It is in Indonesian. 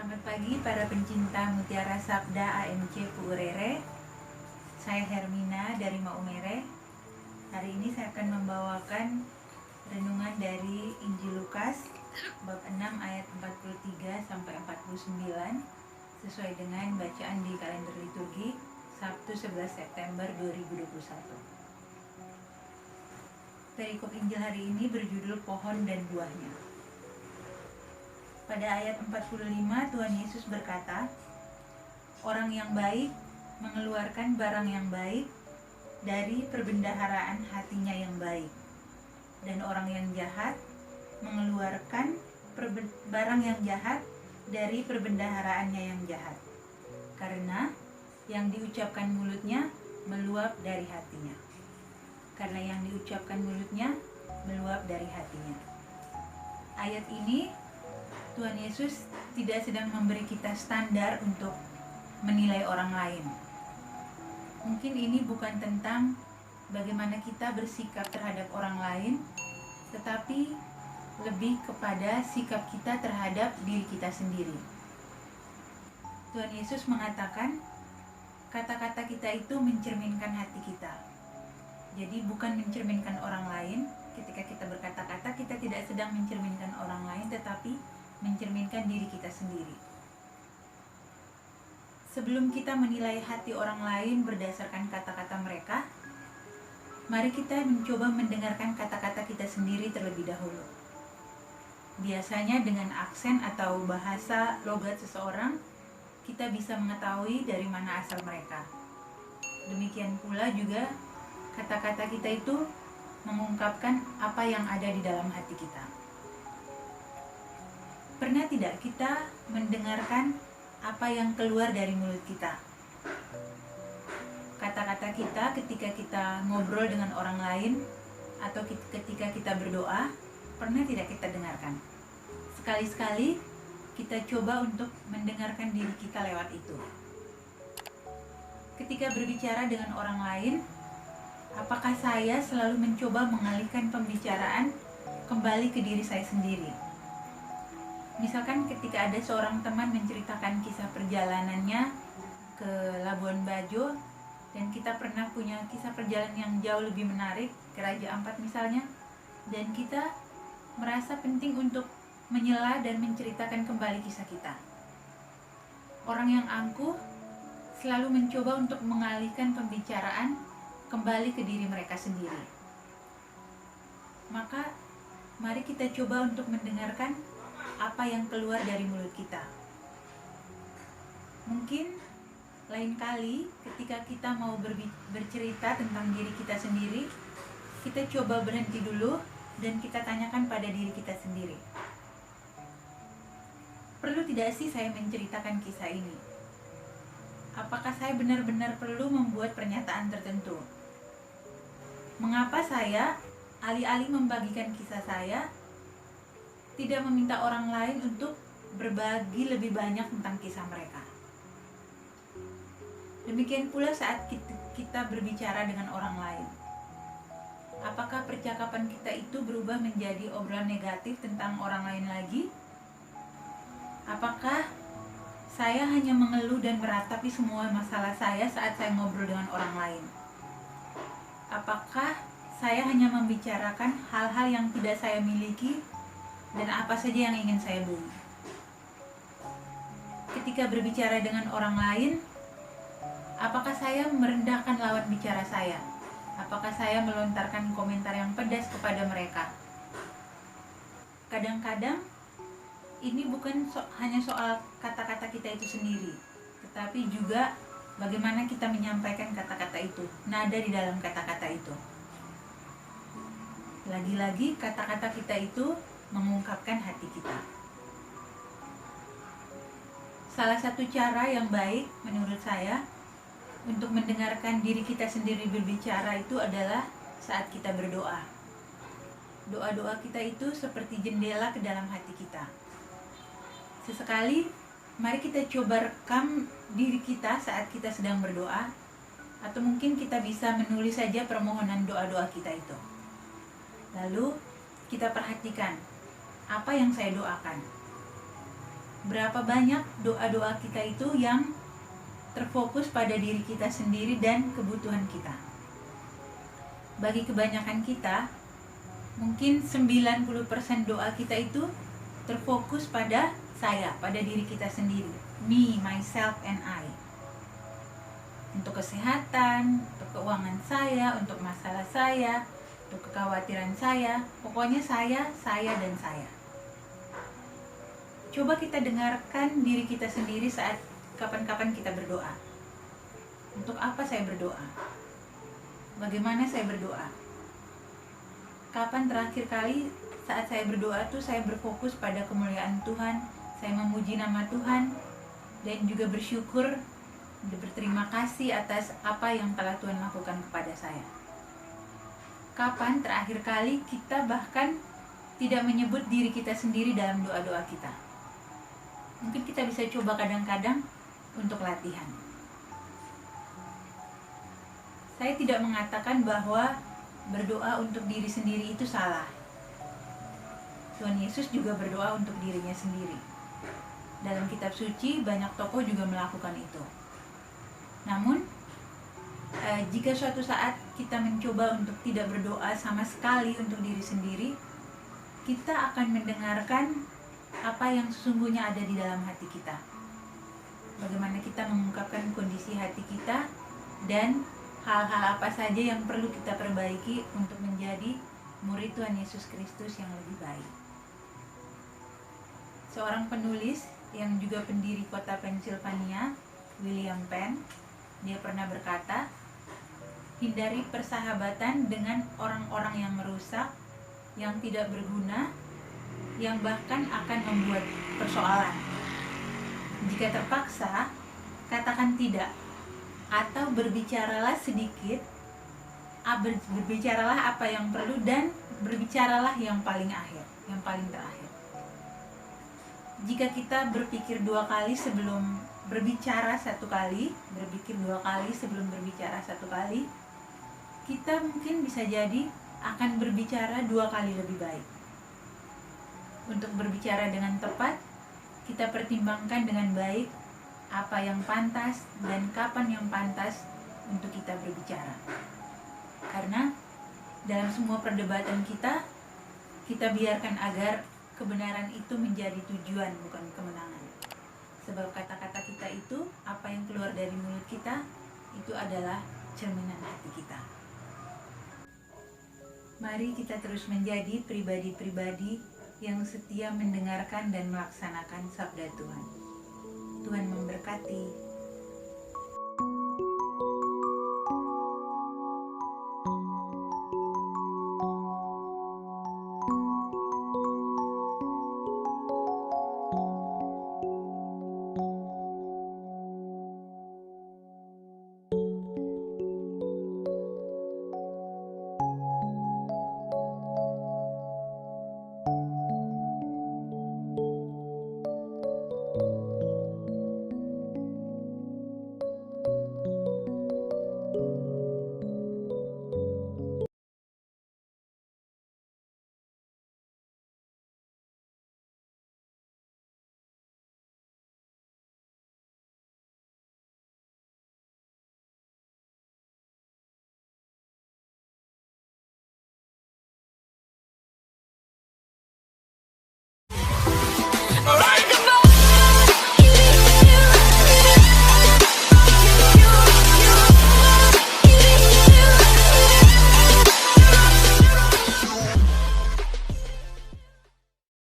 Selamat pagi para pencinta Mutiara Sabda AMC Puurere. Saya Hermina dari Maumere. Hari ini saya akan membawakan renungan dari Injil Lukas bab 6 ayat 43 sampai 49 sesuai dengan bacaan di kalender liturgi Sabtu 11 September 2021. Perikop Injil hari ini berjudul Pohon dan Buahnya. Pada ayat 45 Tuhan Yesus berkata, orang yang baik mengeluarkan barang yang baik dari perbendaharaan hatinya yang baik, dan orang yang jahat mengeluarkan barang yang jahat dari perbendaharaannya yang jahat, karena yang diucapkan mulutnya meluap dari hatinya. Karena yang diucapkan mulutnya meluap dari hatinya. Ayat ini Tuhan Yesus tidak sedang memberi kita standar untuk menilai orang lain. Mungkin ini bukan tentang bagaimana kita bersikap terhadap orang lain, tetapi lebih kepada sikap kita terhadap diri kita sendiri. Tuhan Yesus mengatakan, kata-kata kita itu mencerminkan hati kita. Jadi bukan mencerminkan orang lain. Ketika kita berkata-kata, kita tidak sedang mencerminkan orang lain, tetapi mencerminkan diri kita sendiri. Sebelum kita menilai hati orang lain berdasarkan kata-kata mereka, mari kita mencoba mendengarkan kata-kata kita sendiri terlebih dahulu. Biasanya dengan aksen atau bahasa logat seseorang, kita bisa mengetahui dari mana asal mereka. Demikian pula juga kata-kata kita itu mengungkapkan apa yang ada di dalam hati kita. Pernah tidak kita mendengarkan apa yang keluar dari mulut kita? Kata-kata kita ketika kita ngobrol dengan orang lain atau ketika kita berdoa, pernah tidak kita dengarkan? Sekali-sekali kita coba untuk mendengarkan diri kita lewat itu. Ketika berbicara dengan orang lain, apakah saya selalu mencoba mengalihkan pembicaraan kembali ke diri saya sendiri? Misalkan ketika ada seorang teman menceritakan kisah perjalanannya ke Labuan Bajo, dan kita pernah punya kisah perjalanan yang jauh lebih menarik ke Raja Ampat misalnya, dan kita merasa penting untuk menyela dan menceritakan kembali kisah kita. Orang yang angkuh selalu mencoba untuk mengalihkan pembicaraan kembali ke diri mereka sendiri. Maka mari kita coba untuk mendengarkan apa yang keluar dari mulut kita. Mungkin lain kali ketika kita mau bercerita tentang diri kita sendiri, kita coba berhenti dulu dan kita tanyakan pada diri kita sendiri. Perlu tidak sih saya menceritakan kisah ini? Apakah saya benar-benar perlu membuat pernyataan tertentu? Mengapa saya alih-alih membagikan kisah saya, tidak meminta orang lain untuk berbagi lebih banyak tentang kisah mereka? Demikian pula saat kita berbicara dengan orang lain. Apakah percakapan kita itu berubah menjadi obrolan negatif tentang orang lain lagi? Apakah saya hanya mengeluh dan meratapi semua masalah saya saat saya ngobrol dengan orang lain? Apakah saya hanya membicarakan hal-hal yang tidak saya miliki dan apa saja yang ingin saya beli? Ketika berbicara dengan orang lain, apakah saya merendahkan lawan bicara saya? Apakah saya melontarkan komentar yang pedas kepada mereka? Kadang-kadang ini bukan hanya soal kata-kata kita itu sendiri, tetapi juga bagaimana kita menyampaikan kata-kata itu, nada di dalam kata-kata itu. Lagi-lagi kata-kata kita itu mengungkapkan hati kita. Salah satu cara yang baik menurut saya untuk mendengarkan diri kita sendiri berbicara itu adalah saat kita berdoa. Doa-doa kita itu seperti jendela ke dalam hati kita. Sesekali, mari kita coba rekam diri kita saat kita sedang berdoa, atau mungkin kita bisa menulis saja permohonan doa-doa kita itu. Lalu, kita perhatikan apa yang saya doakan. berapa banyak doa-doa kita itu yang terfokus pada diri kita sendiri dan kebutuhan kita. Bagi kebanyakan kita, mungkin 90% doa kita itu terfokus pada saya, pada diri kita sendiri. Me, myself, and I. Untuk kesehatan, untuk keuangan saya, untuk masalah saya, untuk kekhawatiran saya. Pokoknya saya, dan saya. Coba kita dengarkan diri kita sendiri saat kapan-kapan kita berdoa. Untuk apa saya berdoa? Bagaimana saya berdoa? Kapan terakhir kali saat saya berdoa tuh saya berfokus pada kemuliaan Tuhan, saya memuji nama Tuhan, dan juga bersyukur, berterima kasih atas apa yang telah Tuhan lakukan kepada saya. Kapan terakhir kali kita bahkan tidak menyebut diri kita sendiri dalam doa-doa kita? Mungkin kita bisa coba kadang-kadang untuk latihan. Saya tidak mengatakan bahwa berdoa untuk diri sendiri itu salah. Tuhan Yesus juga berdoa untuk dirinya sendiri. Dalam kitab suci banyak tokoh juga melakukan itu. Namun, jika suatu saat kita mencoba untuk tidak berdoa sama sekali untuk diri sendiri, kita akan mendengarkan apa yang sesungguhnya ada di dalam hati kita. Bagaimana kita mengungkapkan kondisi hati kita dan hal-hal apa saja yang perlu kita perbaiki untuk menjadi murid Tuhan Yesus Kristus yang lebih baik. Seorang penulis yang juga pendiri kota Pennsylvania, William Penn, dia pernah berkata, hindari persahabatan dengan orang-orang yang merusak, yang tidak berguna, yang bahkan akan membuat persoalan. Jika terpaksa, katakan tidak, atau berbicaralah sedikit, berbicaralah apa yang perlu, dan berbicaralah yang paling akhir, yang paling terakhir. Jika kita berpikir 2 kali sebelum berbicara 1 kali, berpikir 2 kali sebelum berbicara 1 kali, kita mungkin bisa jadi akan berbicara 2 kali lebih baik. Untuk berbicara dengan tepat, kita pertimbangkan dengan baik apa yang pantas dan kapan yang pantas untuk kita berbicara. Karena dalam semua perdebatan kita biarkan agar kebenaran itu menjadi tujuan, bukan kemenangan. Sebab kata-kata kita itu, apa yang keluar dari mulut kita, itu adalah cerminan hati kita. Mari kita terus menjadi pribadi-pribadi yang setia mendengarkan dan melaksanakan sabda Tuhan. Tuhan memberkati.